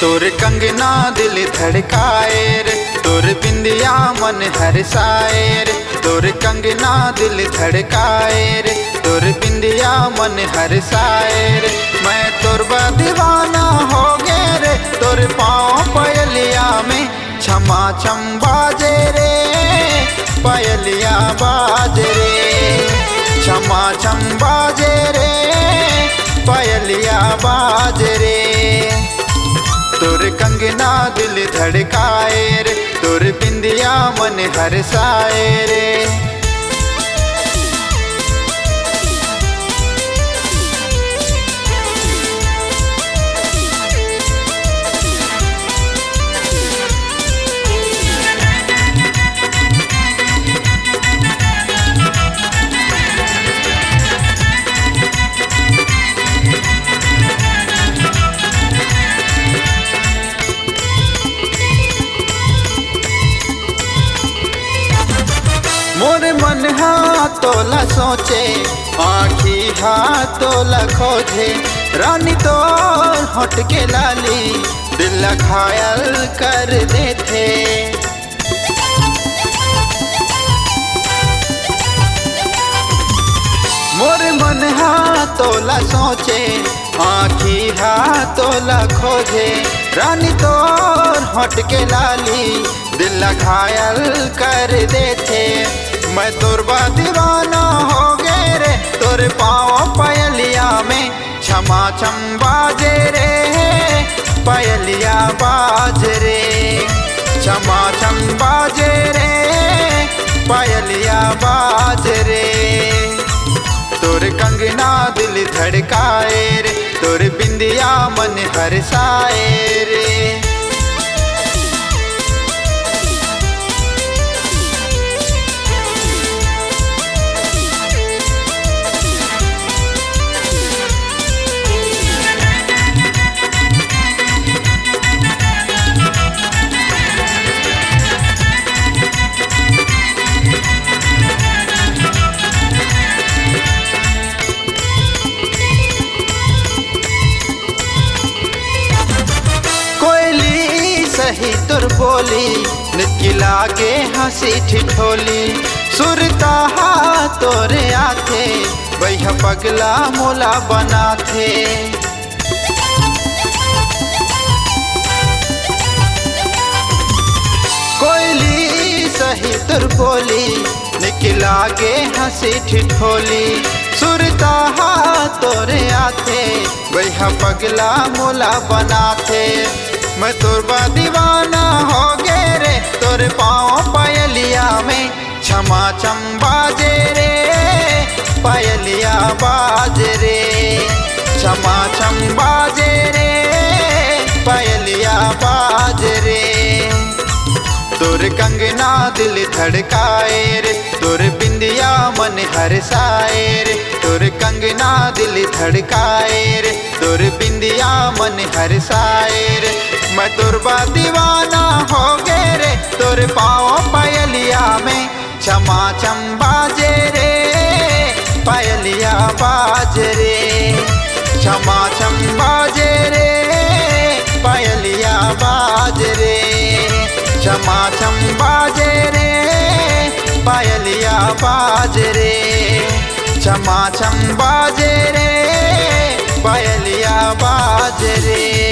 तोर कंगना दिल धड़काए रे, तोर बिंदिया मन हरसाए रे। तोर कंगना दिल धड़काए रे, तोर बिंदिया मन हरसाए रे। मैं तोर दीवाना हो गए रे, तोर पाँव पायलिया में छमा छम बाजे रे, पायलिया बाजे रे, छमा छम बाजे रे, पायलिया बाजे रे। तोर कंगना दिल धड़काए रे, तोर बिंदिया मन हरसाए रे। मोर मन हाथोला सोचे, आँखी हाथोला खोजे। रानी तोर होठ के लाली दिल घायल कर देते। मोर मन हाथोला सोचे, आँखी हाथोला खोजे। रानी तोर होठ के लाली दिल घायल कर देते। मैं तोर दीवाना हो गए रे, तोर पाँव पायलिया में छमा छम बाजे रे, पायलिया बाज रे, छमा छम बाजे रे, पायलिया बाज रे। तोर कंगना दिल धड़काए रे, तोर बिंदिया मन हरसाए रे। सही तुर बोली निकला के हंसी ठिठोली। सुरता तोरे आथे भैया पगला मोला बनाथे। कोयली सही तुर बोली निकला के हंसी ठिठोली। सुरता तोरे आथे भैया पगला मोला बनाथे। मैं तोर दीवाना हो गए रे, तोर पाँव पायलिया में छमा छम बाजे रे, पायलिया बाजे रे, छमा छम बाजे रे, पायलिया बाजे रे। तोर कंगना दिल धड़काए रे, तोर बिंदिया मन हरसाए रे। तोर कंगना दिल धड़काए रे, तोर बिंदिया मन हरसाए रे। मैं तोर दीवाना हो गए रे, तोर पाँव पायलिया में छमा छम बाजे रे, पायलिया बाज रे, छमा छम बाजे रे, पायलिया बाज रे, छमा छम बाजे रे, पायलिया बाज रे, छमा छम बाजे रे, पायलिया बाज रे।